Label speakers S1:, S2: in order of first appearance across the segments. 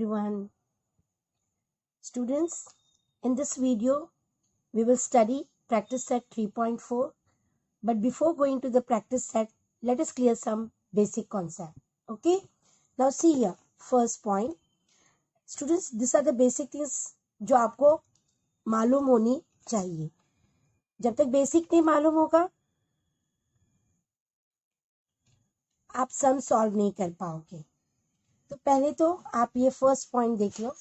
S1: everyone. Students, in this video, we will study practice set 3.4. But before going to the practice set, let us clear some basic concept. Okay? Now see here, first point. Students, these are the basic things जो आपको मालूम होनी चाहिए. जब तक basic नहीं मालूम होगा, आप सम सॉल्व नहीं कर पाओगे. तो पहले तो आप ये फर्स्ट पॉइंट देख लो.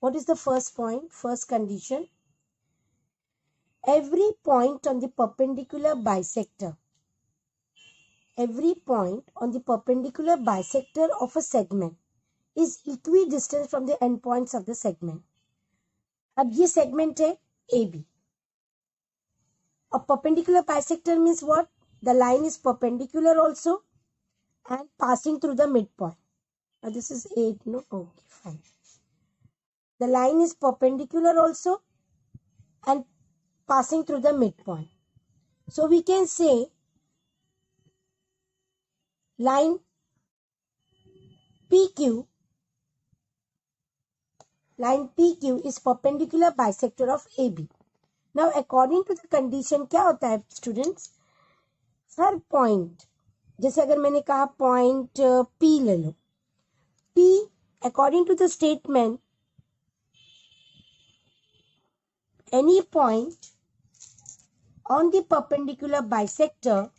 S1: What is the first point? First condition. Every point on the perpendicular bisector of a segment is equidistant from the endpoints of the segment. अब ये segment है AB. A perpendicular bisector means what? The line is perpendicular also and passing through the midpoint. Now this is 8, no? Okay, fine. The line is perpendicular also and passing through the midpoint. So we can say line PQ is perpendicular bisector of AB. Now according to the condition क्या होता है students? हर point, जैसे अगर मैंने कहा point P ले लो. P according to the statement, any point on the perpendicular bisector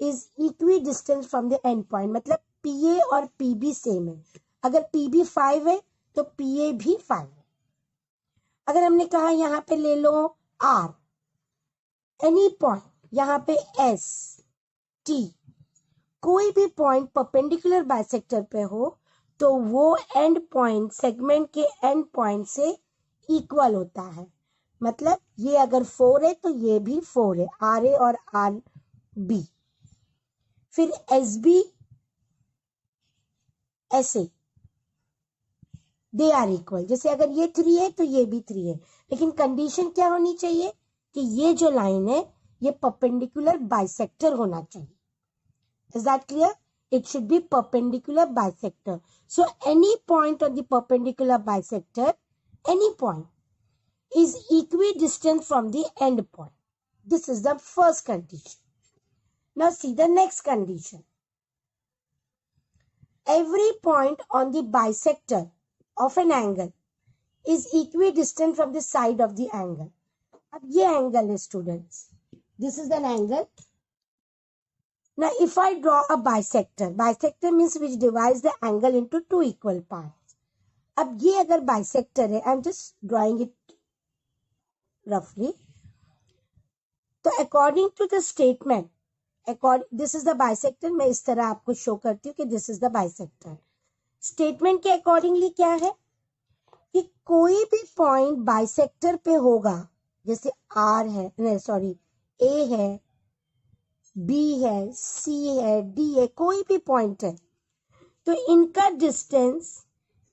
S1: is equidistant from the endpoint. मतलब PA और PB सेम है. अगर PB 5 है तो PA भी 5 है. अगर हमने कहा यहाँ पे ले लो R, any point यहाँ पे S, T, कोई भी पॉइंट परपेंडिकुलर बाइसेक्टर पे हो तो वो एंड पॉइंट सेगमेंट के एंड पॉइंट से इक्वल होता है. मतलब ये अगर 4 है तो ये भी 4 है, RA और RB. फिर SB, SA, they are equal. जैसे अगर ये 3 है तो ये भी 3 है. लेकिन कंडीशन क्या होनी चाहिए कि ये जो लाइन है ये परपेंडिकुलर बाइसेक्टर होना चाहिए. Is that clear? It should be perpendicular bisector. So any point on the perpendicular bisector, any point, is equidistant from the end point. This is the first condition. Now see the next condition. Every point on the bisector of an angle is equidistant from the side of the angle. अब ये angle है students. This is an angle. Now, if I draw a bisector means which divides the angle into two equal parts. अब ये अगर bisector है, I'm just drawing it roughly. तो according to the statement, this is the bisector. मैं इस तरह आपको show करती हूँ कि this is the bisector. Statement के accordingly क्या है कि कोई भी point bisector पे होगा, जैसे R है, नहीं sorry, A है, B है, C है, D है, कोई भी पॉइंट है तो इनका डिस्टेंस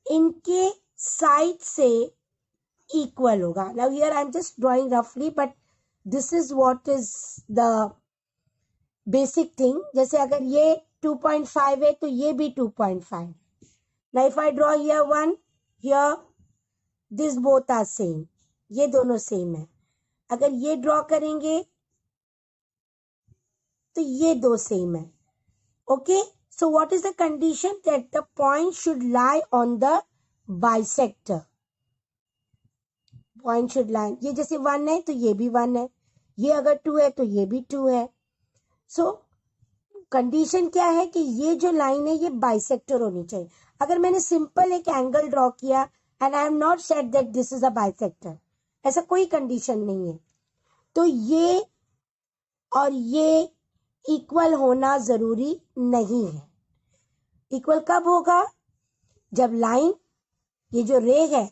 S1: इनके साइड से इक्वल होगा. Now here I am just drawing रफली but this is what is the basic thing. जैसे अगर ये 2.5 है तो ये भी 2.5. Now if I draw here 1, here this both are same. ये दोनों सेम है. अगर ये ड्रॉ करेंगे तो ये दो सेम है. Okay, so what is the condition? That the point should lie on the bisector. Point should लाई, ये जैसे 1 है तो ये भी 1 है, ये अगर 2 है तो ये भी 2 है. सो कंडीशन क्या है कि ये जो लाइन है ये बाइसेक्टर होनी चाहिए. अगर मैंने सिंपल एक एंगल ड्रॉ किया and I am not said that this is a bisector, ऐसा कोई कंडीशन नहीं है, तो ये और ये इक्वल होना जरूरी नहीं है. इक्वल कब होगा? जब लाइन, ये जो रे है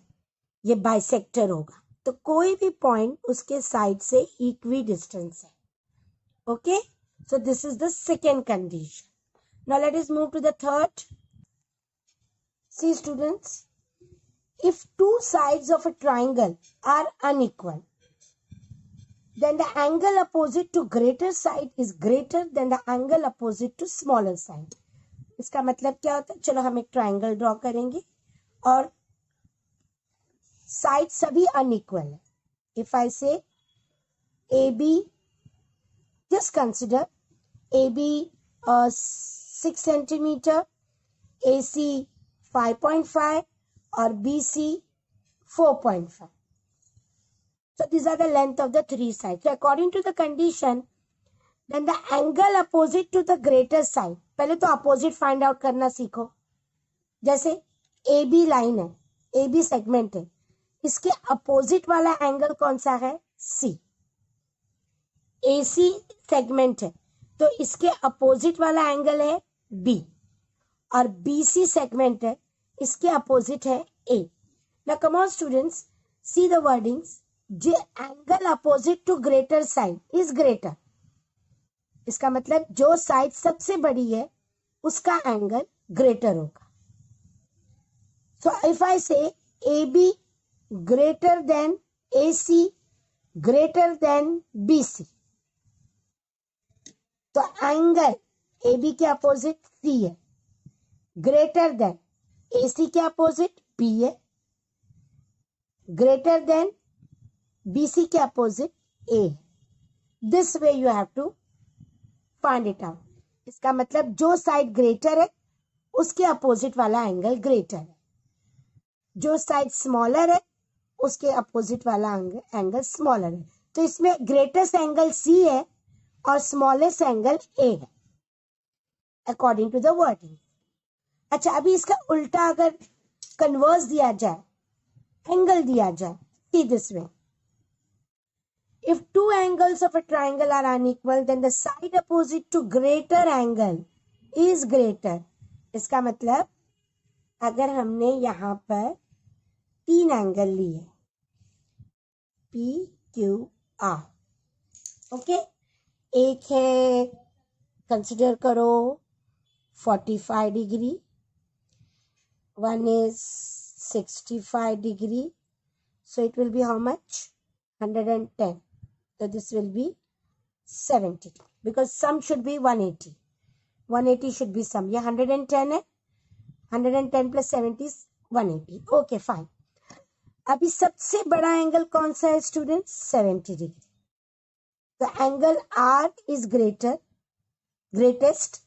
S1: ये बाइसेक्टर होगा तो कोई भी पॉइंट उसके साइड से इक्वी डिस्टेंस है. Okay, so this is the second condition. Now let us move to the third. See students, if two sides of a triangle are unequal, then the angle opposite to greater side is greater than the angle opposite to smaller side. इसका मतलब क्या होता है? चलो हम एक triangle draw करेंगे और साइड सभी अनइक्वल है. इफ आई से AB, just consider AB 6 centimeter, AC 5.5 और BC 4.5. So these are the length of the three sides. So according to the condition, then the angle opposite to the greater side. पहले तो opposite find out करना सीखो. जैसे AB line है, AB segment है, इसके opposite वाला angle कौन सा है? C. AC सेगमेंट है तो इसके अपोजिट वाला एंगल है B और BC सेगमेंट है, इसके अपोजिट है A. Now come on students, see the wordings. The angle opposite to greater side is greater. इसका मतलब जो साइड सबसे बड़ी है उसका एंगल ग्रेटर होगा. So if I say AB greater than AC greater than BC, तो एंगल AB के अपोजिट C है, ग्रेटर देन AC के अपोजिट B है, ग्रेटर देन BC के अपोजिट A है. This way you have to find it out. इसका मतलब जो साइड ग्रेटर है उसके अपोजिट वाला एंगल ग्रेटर है, जो साइड स्मॉलर है उसके अपोजिट वाला एंगल स्मॉलर है. तो इसमें ग्रेटेस्ट एंगल C है और स्मॉलेस्ट एंगल A है अकॉर्डिंग टू द वर्डिंग. अच्छा, अभी इसका उल्टा अगर कन्वर्स दिया जाए, एंगल दिया जाए, see this way. If two angles of a triangle are unequal, then the side opposite to greater angle is greater. इसका मतलब अगर हमने यहाँ पर तीन एंगल लिए PQR, ओके, एक है कंसिडर करो 45 degree, one is 65 degree, so it will be how much? 110. So this will be 70 because sum should be 180. 180 should be sum. ये 110 है, 110 plus 70 is 180. Okay, fine. अभी सबसे बड़ा एंगल कौन सा है स्टूडेंट्स? 70 डिग्री. तो angle R is greatest.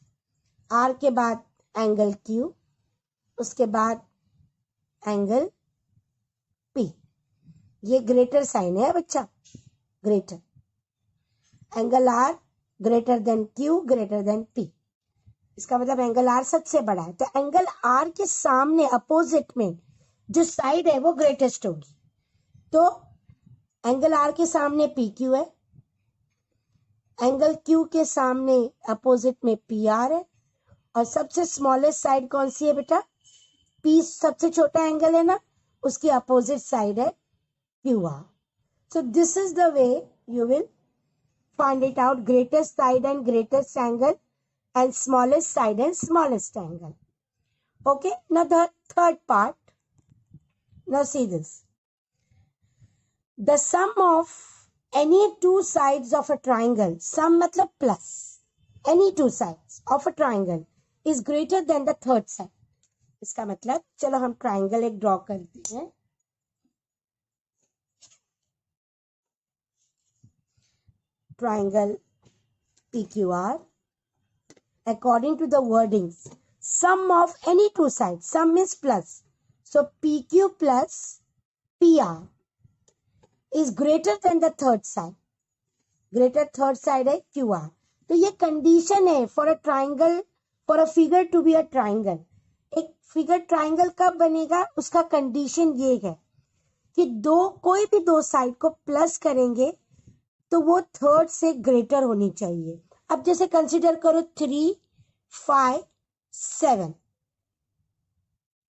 S1: R के बाद एंगल Q, उसके बाद एंगल P. ये ग्रेटर साइन है बच्चा, greater. Angle R greater than Q greater than P. इसका मतलब एंगल R सबसे बड़ा है. तो एंगल R के सामने अपोजिट में जो साइड है वो ग्रेटेस्ट होगी. तो एंगल R के सामने PQ है, एंगल Q के सामने अपोजिट में PR है, और सबसे स्मॉलेस्ट साइड कौन सी है बेटा? P सबसे छोटा एंगल है ना, उसकी अपोजिट साइड है QR. So this is the way you will find it out, greatest side and greatest angle and smallest side and smallest angle. Okay, now the third part. Now see this. The sum of any two sides of a triangle, sum matlab plus, any two sides of a triangle is greater than the third side. इसका मतलब चलो हम triangle एक draw करते हैं. Triangle PQR. According to the wordings, sum of any two sides, sum is plus, so PQ plus PR is greater than the third side. Greater third side है QR. तो ये कंडीशन है for a triangle, for a figure to be a triangle. एक figure triangle कब बनेगा, उसका condition ये है कि कोई भी दो साइड को प्लस करेंगे तो वो थर्ड से ग्रेटर होनी चाहिए. अब जैसे कंसीडर करो 3, 5, 7.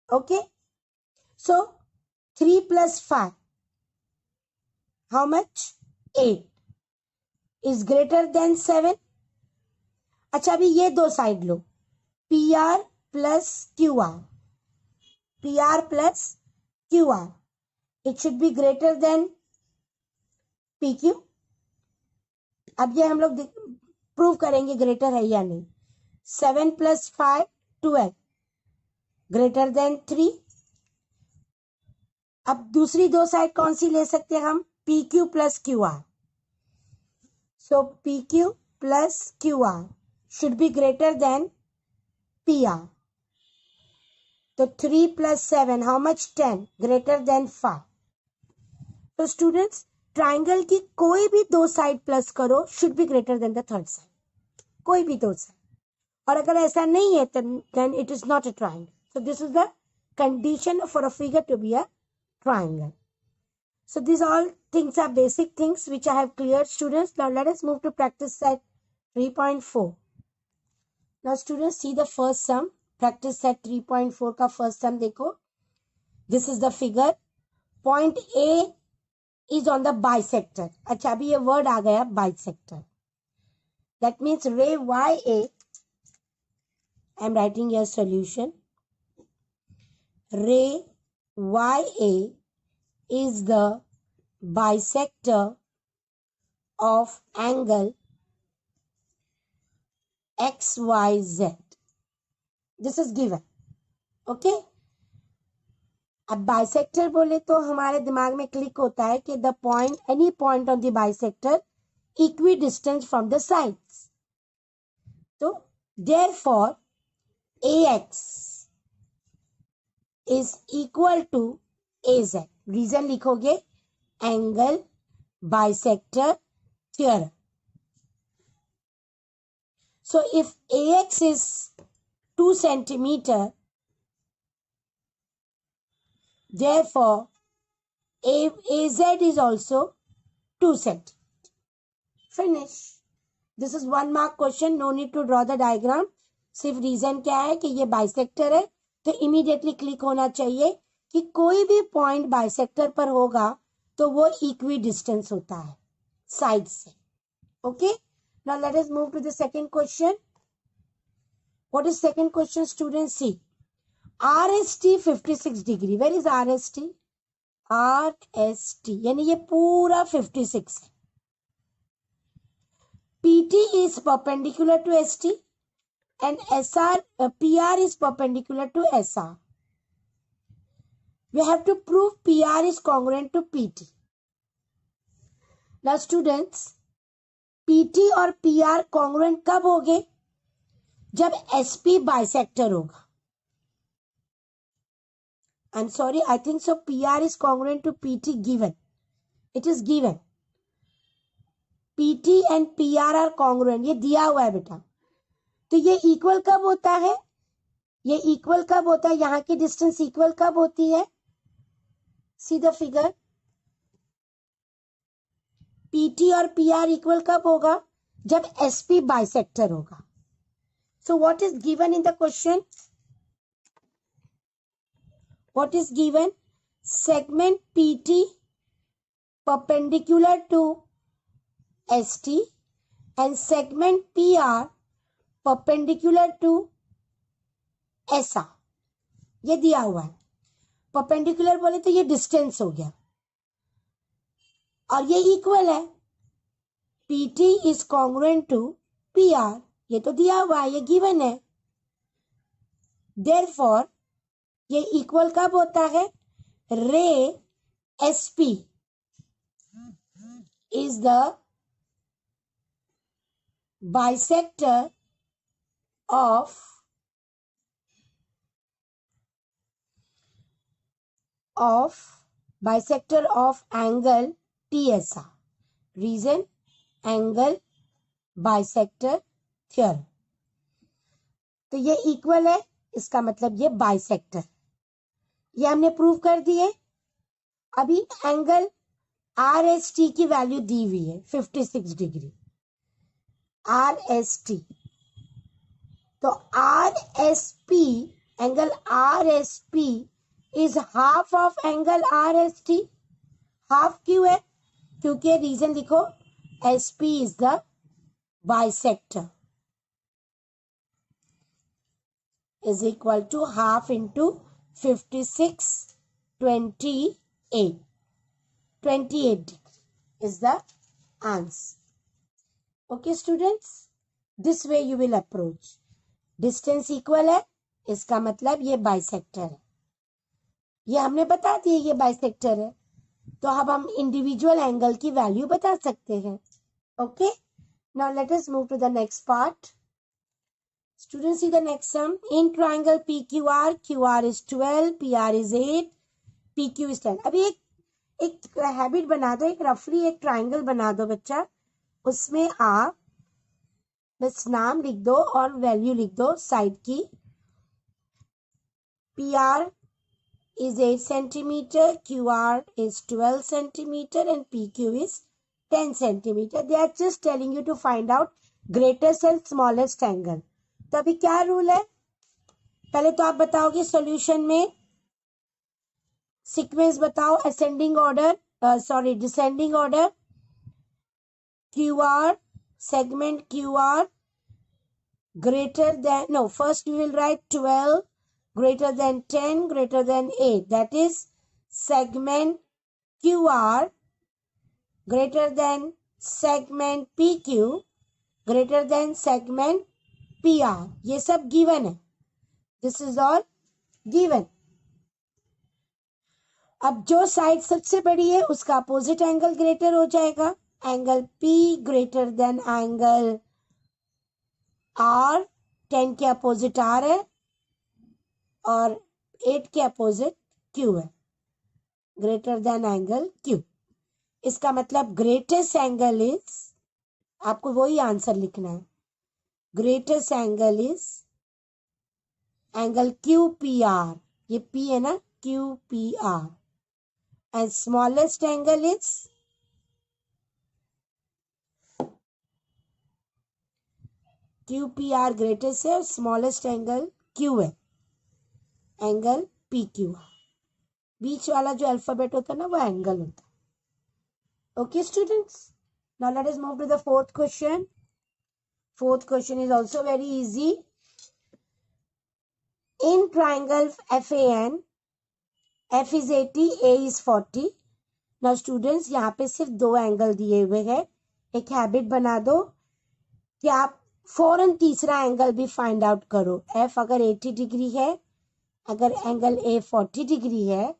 S1: Okay, so 3 plus 5, how much? 8 is greater than 7. अच्छा, अभी ये दो side low, PR plus QR. PR plus QR. It should be greater than PQ. अब ये हम लोग प्रूव करेंगे ग्रेटर है या नहीं. 7 + 5 12 ग्रेटर देन 3. अब दूसरी दो साइड कौन सी ले सकते हैं हम? PQ + QR. So PQ + QR should be greater than PR. So 3 + 7, how much? 10, greater than 5. So students, triangle की कोई भी दो साइड प्लस करो should be greater than the third side. कोई भी दो साइड. और अगर ऐसा नहीं है then it is not a triangle. So this is the condition for a figure to be a triangle. So these all things are basic things which I have cleared, students. Now let us move to practice set 3.4. Now students, see the first sum. Practice set 3.4 का first sum देखो. This is the figure. Point A is on the bisector. अच्छा, अभी ये word आ गया bisector. That means ray YA. I am writing your solution. Ray YA is the bisector of angle XYZ. This is given. Okay. अब bisector बोले तो हमारे दिमाग में क्लिक होता है कि the point, any point on the bisector equidistance from the sides. तो therefore AX is equal to AZ. Reason लिखोगे angle bisector theorem. So if AX is 2 centimeter, therefore AZ is also 2 centimeter. Finish. This is 1 mark question. No need to draw the diagram. सिर्फ reason क्या है कि ये bisector है, तो immediately click होना चाहिए कि कोई भी पॉइंट बाइसेक्टर पर होगा तो वो इक्वी डिस्टेंस होता है साइड से. Okay. Now let us move to the second question. What is second question students? See RST 56 degree. Where is RST? RST यानी ये पूरा 56 है. PT is perpendicular to ST and PR is perpendicular to SR. We have to prove PR is congruent to PT. Now students, PT और PR congruent कब होंगे? जब SP bisector होगा. I'm sorry, I think so PR is congruent to PT given. It is given. PT and PR are congruent. ये दिया हुआ है बेटा. तो ये इक्वल कब होता है? ये इक्वल कब होता है? यहाँ की डिस्टेंस इक्वल कब होती है? See the figure. PT और PR इक्वल कब होगा? जब SP बाइसेक्टर होगा. So what is given in the question? What is given? Segment PT perpendicular to ST and segment PR perpendicular to SR. ये दिया हुआ है. परपेंडिकुलर बोले तो ये डिस्टेंस हो गया और ये इक्वल है. PT is congruent to PR. ये तो दिया हुआ है, ये गिवन है. Therefore ये इक्वल कब होता है? रे SP is the bisector of angle TSR. Reason? Angle bisector theorem. तो ये इक्वल है, इसका मतलब ये बाइसेक्टर. ये हमने प्रूव कर दिए. अभी एंगल RST की वैल्यू दी हुई है 56 डिग्री. RST. तो RSP, angle RSP is half of angle RST. Half क्यों है? क्योंकि रीजन लिखो SP is the bisector is equal to half into 56 28 degree is the answer. Okay students, this way you will approach. Distance equal है, इसका मतलब ये bisector है. ये हमने बता दिया ये बाइसेक्टर है, तो अब हम इंडिविजुअल एंगल की वैल्यू बता सकते हैं. Okay, now let us move to the next part. Students, see the next sum. In triangle PQR, QR is 12, PR is 8, PQ is 10. अभी एक हैबिट बना दो, एक रफली एक ट्राइंगल बना दो बच्चा. उसमें आप बस नाम लिख दो और वैल्यू लिख दो साइड की. PR is 8 centimeter, QR is 12 centimeter and PQ is 10 centimeter. They are just telling you to find out greatest and smallest angle. तो अभी क्या रूल है, पहले तो आप बताओगे सॉल्यूशन में सीक्वेंस बताओ. Ascending order, sorry descending order. QR, segment QR greater than, no, first you will write 12 greater than 10 greater than 8. That is segment QR greater than segment PQ greater than segment PR. ये सब given है. This is all given. अब जो side सबसे बड़ी है उसका opposite angle greater हो जाएगा. Angle P greater than angle R. 10 के अपोजिट R है और 8 के अपोजिट Q है. Greater than angle Q. इसका मतलब ग्रेटेस्ट एंगल इज, आपको वही आंसर लिखना है. Greatest angle is angle QPR. ये P है ना, QPR. And smallest angle is QPR greatest है और smallest angle Q है, एंगल PQR. बीच वाला जो अल्फाबेट होता है ना वो एंगल होता है. Okay students, now let us move to the fourth question. Fourth question is also very easy. In triangle FAN, F is 80, A is 40. Now students, यहाँ पे सिर्फ दो एंगल दिए हुए हैं. एक हैबिट बना दो कि आप फौरन तीसरा एंगल भी फाइंड आउट करो. F अगर 80 डिग्री है, अगर एंगल A 40 डिग्री है,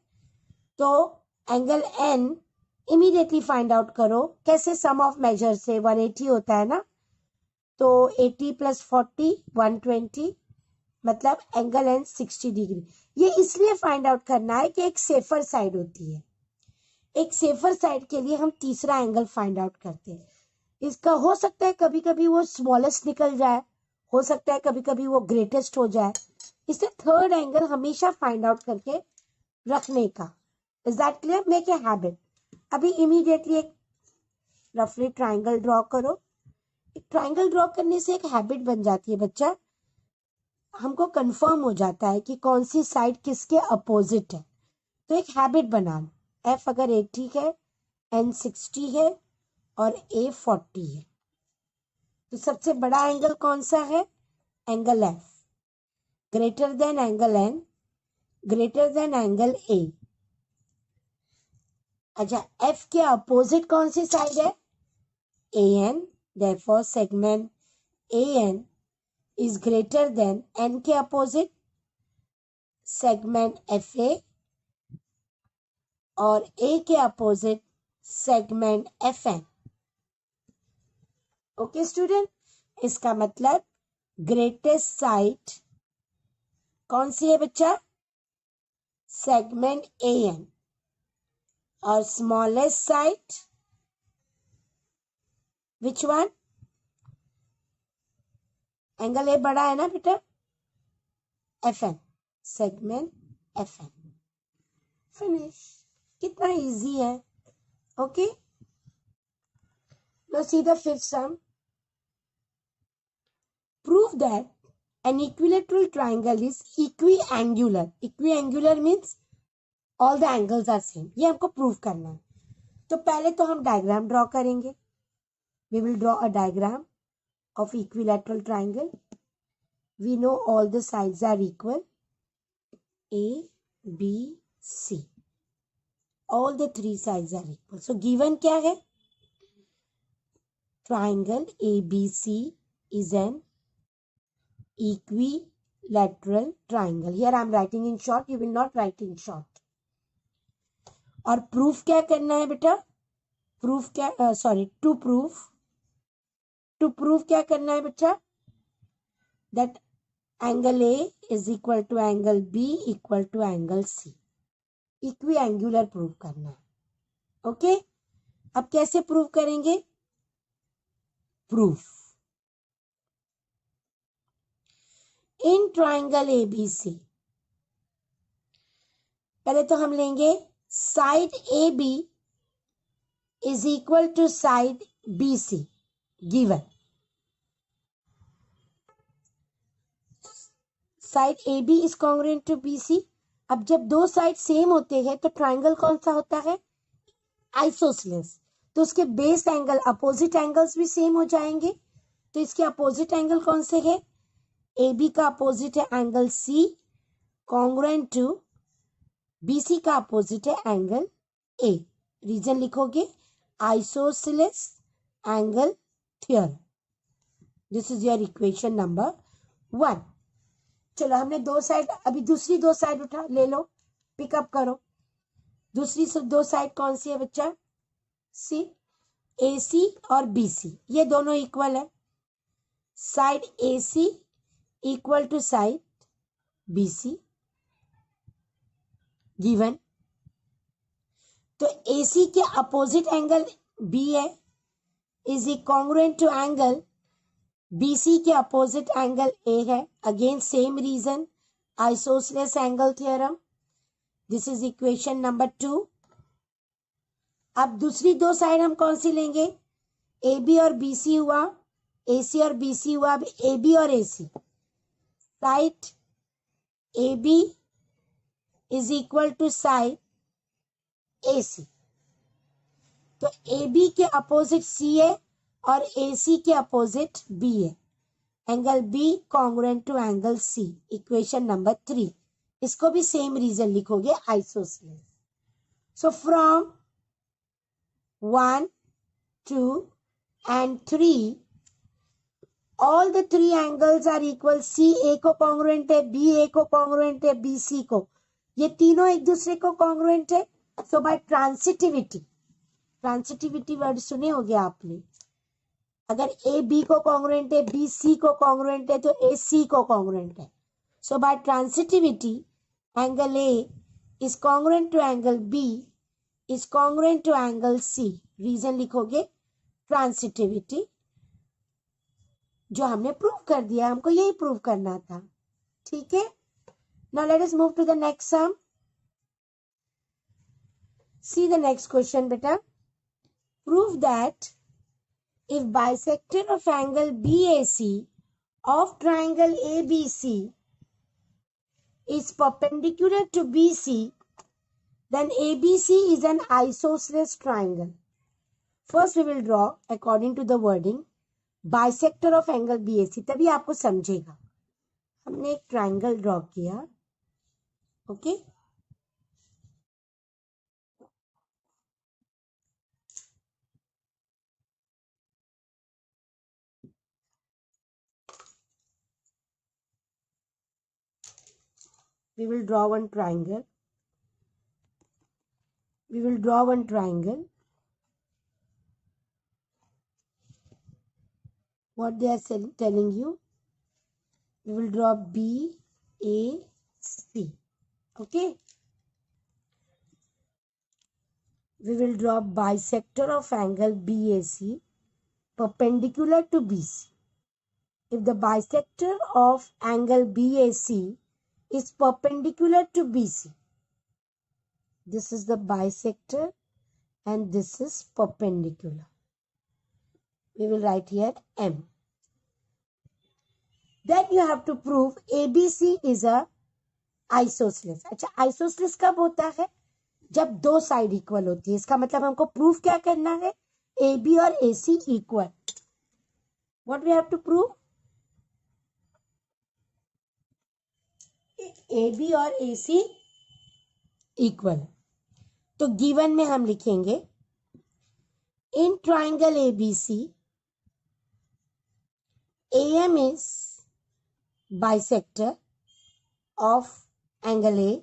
S1: तो angle N immediately find out करो. कैसे? सम ऑफ मेजर से 180 होता है ना, तो 80 + 40 120, मतलब एंगल N 60 डिग्री. ये इसलिए फाइंड आउट करना है कि एक सेफर साइड होती है. एक सेफर साइड के लिए हम तीसरा एंगल फाइंड आउट करते हैं. इसका हो सकता है कभी कभी वो स्मॉलेस्ट निकल जाए, हो सकता है कभी कभी वो ग्रेटेस्ट हो जाए. इससे थर्ड एंगल हमेशा फाइंड आउट करके रखने का. Is that clear? Make a habit. अभी इमीडिएटली एक रफली ट्राइंगल ड्रॉ करो. एक ट्राइंगल ड्रॉ करने से एक हैबिट बन जाती है बच्चा. हमको कंफर्म हो जाता है कि कौन सी साइड किसके अपोजिट है. तो एक हैबिट बना लो. F अगर 80 है, N 60 है और A 40 है, तो सबसे बड़ा एंगल कौन सा है? Angle F. Greater than angle N, greater than angle A. अच्छा, F के अपोजिट कौन सी साइड है? AN. Therefore segment AN is greater than N के अपोजिट सेगमेंट FA और A के opposite segment FN. Okay student, इसका मतलब ग्रेटेस्ट साइड कौन सी है बच्चा? Segment AN. और smallest side which one? Angle A बड़ा है ना बेटा, FN. Segment FN. फिनिश. कितना इजी है. Okay, now see the fifth sum. Prove that an equilateral triangle is equiangular. Equiangular means all the angles are same. ये हमको prove करना है. तो पहले तो हम डायग्राम ड्रॉ करेंगे. We will draw a diagram of equilateral triangle. We know all the sides are equal. A, B, C. All the three sides are equal. So given क्या है? triangle ABC is an equilateral triangle. Here I am writing in short, you will not write in short. और proof क्या करना है बेटा? Proof क्या, to proof क्या करना है बेटा? That angle A is equal to angle B equal to angle C. Equiangular proof करना है. ओके, अब कैसे प्रूव करेंगे? Proof in triangle ABC. पहले तो हम लेंगे side AB is equal to side BC given. Side AB is congruent to BC. अब जब दो साइड सेम होते हैं तो ट्राइंगल कौन सा होता है? आइसोसेलेस. तो उसके बेस एंगल, अपोजिट एंगल्स भी सेम हो जाएंगे. तो इसके अपोजिट एंगल कौन से है? AB का अपोजिट है angle C congruent to BC का अपोजिट है एंगल A. रीजन लिखोगे isosceles angle theorem. This is your equation number 1. चलो हमने दो साइड, अभी दूसरी दो साइड उठा ले लो, पिकअप करो. दूसरी दो साइड कौन सी है बच्चा? सी, AC और BC, ये दोनों इक्वल है. Side AC equal to side BC given. तो AC के अपोजिट एंगल B है, is congruent to angle BC के अपोजिट एंगल A है. Again same reason, isosceles angle theorem. This is equation number 2. अब दूसरी दो साइड हम कौन सी लेंगे? AB और BC हुआ, AC और BC हुआ. अब AB और AC, side AB is equal to side AC. तो AB के अपोजिट C है और AC के अपोजिट B है. Angle B congruent to angle C. Equation number 3. इसको भी सेम रीजन लिखोगे, isosceles. So from 1, 2 and 3 all the three angles are equal. C A को कॉन्ग्रुएंट है, B A को कॉन्ग्रुएंट है, B C को, ये तीनों एक दूसरे को कॉन्ग्रुएंट है. सो बाय ट्रांसिटिविटी वर्ड सुने होंगे आपने. अगर A B को कॉन्ग्रुएंट है, B C को कॉन्ग्रुएंट है, तो A C को कॉन्ग्रुएंट है. So by transitivity angle A is congruent to angle B is congruent to angle C. Reason लिखोगे ट्रांसिटिविटी, जो हमने प्रूव कर दिया. हमको यही प्रूव करना था. ठीक है, now let us move to the next sum. See the next question beta. Prove that if bisector of angle BAC of triangle ABC is perpendicular to BC, then ABC is an isosceles triangle. First we will draw according to the wording bisector of angle BAC. तभी आपको समझेगा. हमने एक triangle draw किया. Okay, we will draw one triangle. What they are telling you, we will draw BAC. Okay, we will draw bisector of angle BAC perpendicular to BC. If the bisector of angle BAC is perpendicular to BC, this is the bisector and this is perpendicular. We will write here M. Then you have to prove ABC is a isosceles. अच्छा, isosceles कब होता है? जब दो side equal होती है. इसका मतलब हमको प्रूफ क्या करना है? AB और AC equal. What we have to prove? AB और AC इक्वल. तो गिवन में हम लिखेंगे इन triangle ABC AM is bisector of angle A.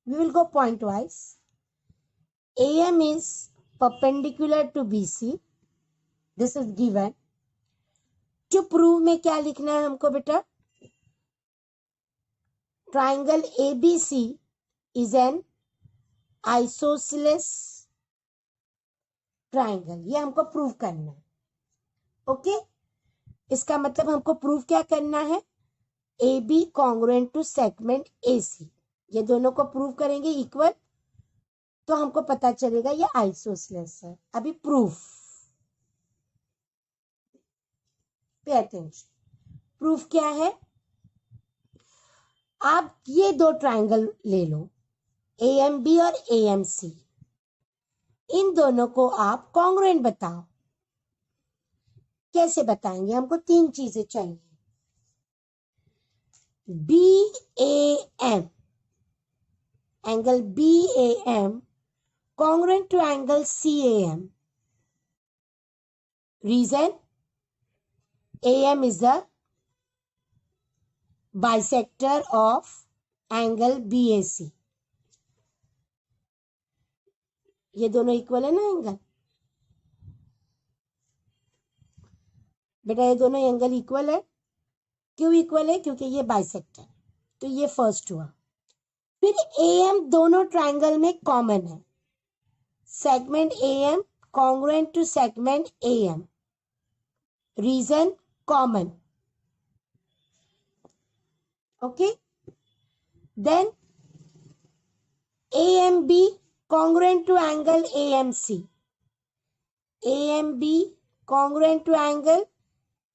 S1: We will go point wise. AM is perpendicular to BC. This is given. To prove में क्या लिखना है हमको बेटा? Triangle ABC is an isosceles triangle. ये हमको प्रूव करना है. ओके, इसका मतलब हमको प्रूव क्या करना है? AB congruent to segment AC. ये दोनों को प्रूव करेंगे इक्वल, तो हमको पता चलेगा ये आइसोसेलेस है. अभी प्रूफ, पे अटेंशन. प्रूफ क्या है? आप ये दो ट्रायंगल ले लो, AMB और AMC. इन दोनों को आप कॉन्ग्रुएंट बताओ. कैसे बताएंगे? हमको तीन चीजें चाहिए. BAM, angle BAM congruent to angle CAM. Reason? AM is the bisector of angle BAC. ये दोनों इक्वल है ना एंगल बेटा? ये दोनों एंगल इक्वल है. क्यों इक्वल है? क्योंकि ये बाइसेक्टर. तो ये फर्स्ट हुआ. फिर AM दोनों ट्रायंगल में कॉमन है. Segment AM congruent to segment AM. Reason? Common. Okay. Then AMB congruent to angle AMC. AMB congruent to angle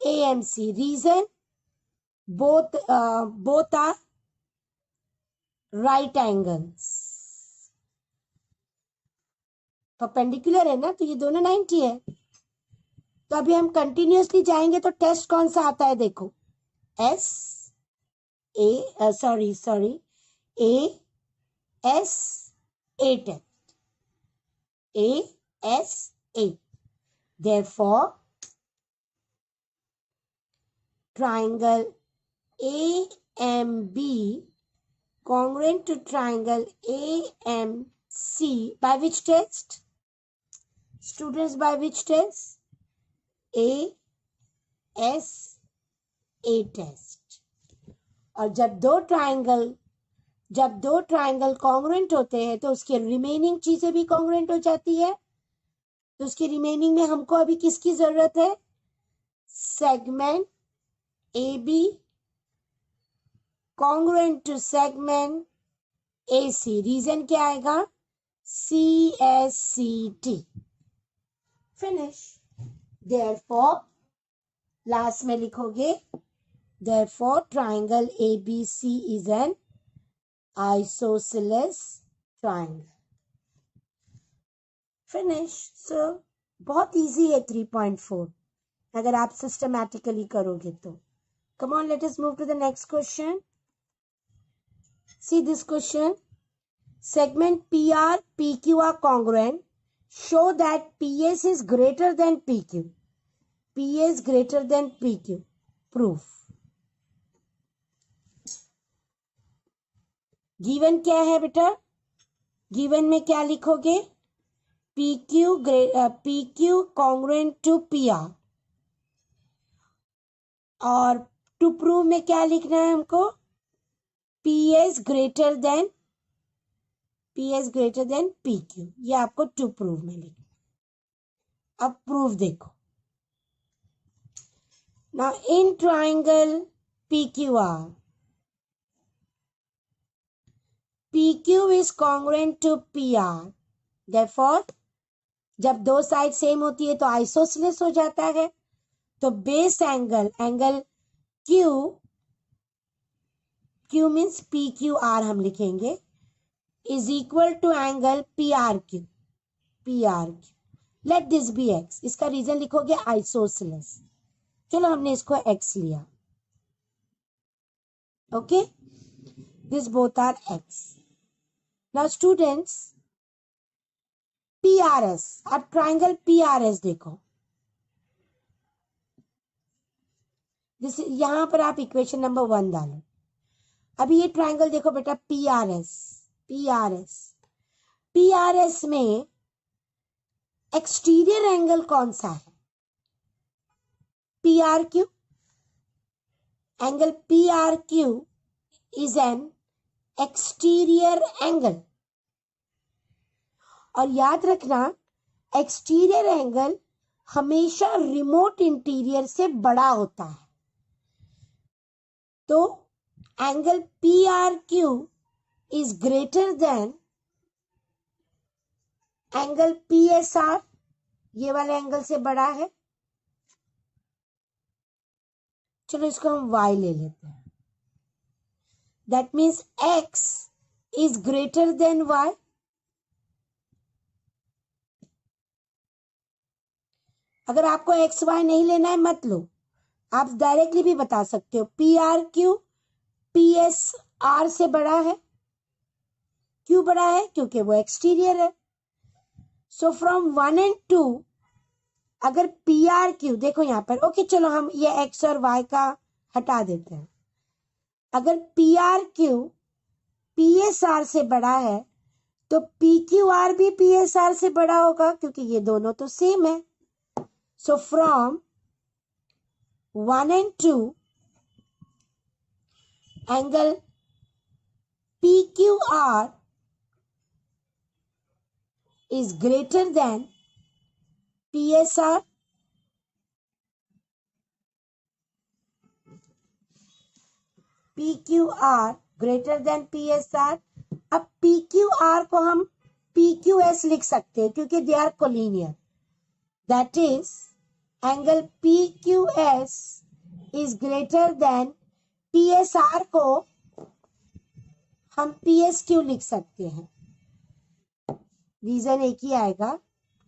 S1: AMC. Reason? Both are right angles. Perpendicular है ना, तो ये दोनों 90 है. तो अभी हम कंटिन्यूअसली जाएंगे तो टेस्ट कौन सा आता है? देखो, AS A test. ASA. Therefore, triangle AMB congruent to triangle AMC by which test? Students, by which test? ASA test. और जब दो ट्राइंगल कॉन्ग्रुएंट होते हैं तो उसके रिमेनिंग चीजें भी कॉन्ग्रुएंट हो जाती है. तो उसकी रिमेनिंग में हमको अभी किसकी जरूरत है? Segment AB congruent to segment AC. Reason क्या आएगा? CSCT. फिनिश. Therefore, लास्ट में लिखोगे, therefore triangle ABC is an isosceles triangle. Finish. So बहुत इजी है 3.4 अगर आप सिस्टमैटिकली करोगे तो. Come on, let us move to the next question. See this question. Segment PR, PQ are congruent. Show that PS is greater than PQ. PS greater than PQ. Proof. Given क्या है बेटा? Given में क्या लिखोगे? PQ congruent to PR. और to prove में क्या लिखना है हमको? PS greater than PQ. ये आपको टू प्रूव में लिखना. अब प्रूफ देखो. Now in triangle PQR, PQ is congruent to PR. Therefore, जब दो साइड सेम होती है तो आइसोसेलेस हो जाता है. तो base angle Q means PQR हम लिखेंगे, is equal to angle PRQ. Let this be X. इसका रीजन लिखोगे आइसोसेलेस. चलो हमने इसको X लिया. Okay, this both are X. Now students, PRS. अब ट्राइंगल PRS देखो. दिस यहां पर आप इक्वेशन नंबर 1 डालो। अभी ये ट्राइंगल देखो बेटा, पीआरएस में एक्सटीरियर एंगल कौन सा है? PRQ. Angle PRQ is an exterior angle. और याद रखना, एक्सटीरियर एंगल हमेशा रिमोट इंटीरियर से बड़ा होता है। तो angle PRQ is greater than angle PSR, ये वाले एंगल से बड़ा है। चलो इसको हम Y ले लेते हैं। That means X is greater then Y। अगर आपको XY नहीं लेना है मत लो, आप डायरेक्टली भी बता सकते हो PRQ PSR से बड़ा है। क्यों बड़ा है? क्योंकि वो एक्सटीरियर है। सो फ्रॉम 1 and 2 अगर PRQ देखो यहां पर, ओके चलो हम ये X और Y का हटा देते हैं। अगर PRQ PSR से बड़ा है तो PQR भी PSR से बड़ा होगा, क्योंकि ये दोनों तो सेम है। सो from 1 and 2 angle PQR is greater than PSR. PQR greater than PSR. अब PQR को हम PQS लिख सकते हैं क्योंकि they are collinear. That is, angle PQS is greater than PSR को हम PSQ लिख सकते हैं। रीजन एक ही आएगा,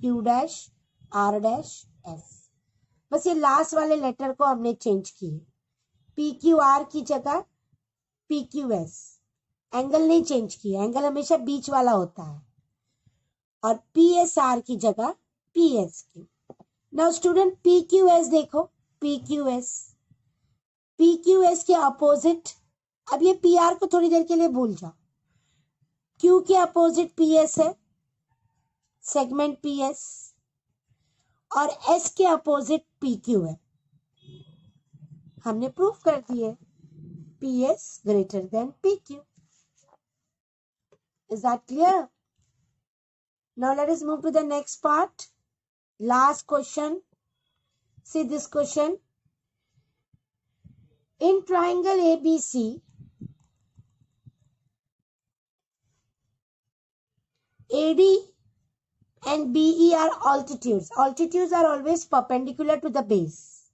S1: Q dash R dash S। बस ये लास्ट वाले लेटर को हमने चेंज किए, PQR की जगह PQS। एंगल नहीं चेंज किया, एंगल हमेशा बीच वाला होता है। और PSR की जगह PSQ। नाउ स्टूडेंट PQS देखो, PQS के अपोजिट। अब ये PR को थोड़ी देर के लिए भूल जाओ। Q के अपोजिट PS है, सेगमेंट PS, और S के अपोजिट PQ है। हमने प्रूफ कर दिए PS greater than PQ। Is that clear? Now let us move to the next part. Last question. See this question. In triangle ABC, AD and BE are altitudes. Altitudes are always perpendicular to the base.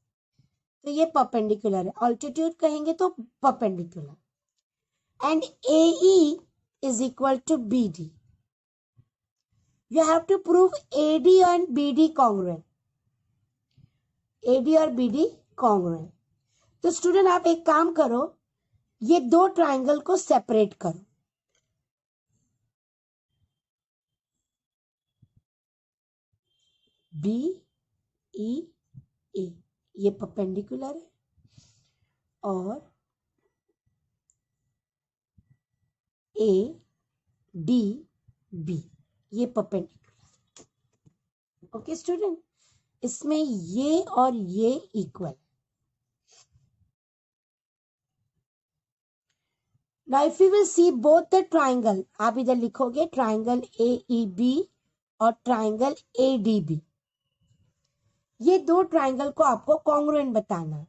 S1: तो ये perpendicular है, altitude कहेंगे तो perpendicular. And AE is equal to BD. You have to prove AD and BD congruent. AD और BD congruent. तो student आप एक काम करो, ये दो ट्राइंगल को सेपरेट करो। BEA ये परपेंडिकुलर है और ADB ये परपेंडिकुलर। ओके स्टूडेंट, इसमें ये और ये equal. Now if you will see both the triangle, आप इधर लिखोगे ट्राइंगल AEB और ट्राइंगल ADB। ये दो ट्राइंगल को आपको कॉन्ग्रुएंट बताना है।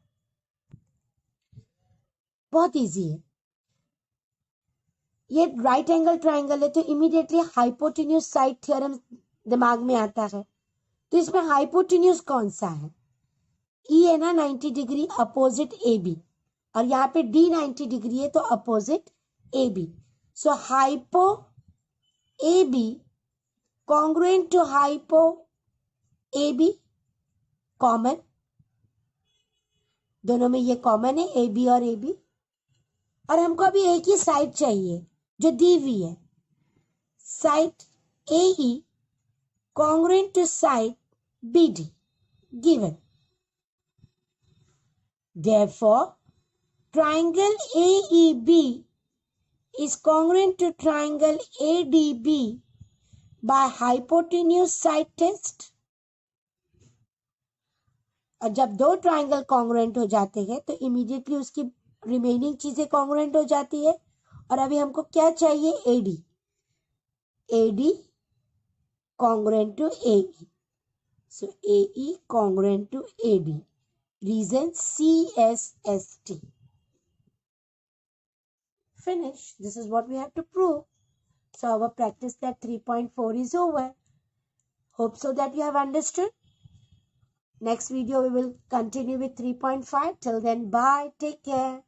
S1: बहुत इजी है। ये राइट एंगल ट्राइंगल है तो इमीडिएटली हाइपोटेन्यूज साइड थ्योरम दिमाग में आता है। तो इसमें हाइपोटेन्यूज कौन सा है? E है ना 90 डिग्री अपोजिट AB, और यहाँ पे D 90 डिग्री है तो opposite AB। So hypo AB congruent to hypo AB, common, दोनों में ये कॉमन है AB और AB। और हमको अभी एक ही साइड चाहिए जो दी हुई है, side AE congruent to side BD given. Therefore, triangle AEB is congruent to triangle ADB by hypotenuse side test. और जब दो ट्राइंगल कॉन्ग्रुएंट हो जाते हैं तो इमीडिएटली उसकी रिमेनिंग चीजें कॉन्ग्रुएंट हो जाती है. और अभी हमको क्या चाहिए? AD. AD congruent to AE. So AE congruent to AD. Reason CSST. Finish. This is what we have to prove. So our practice that 3.4 is over. Hope so that you have understood. Next video we will continue with 3.5. Till then, bye. Take care.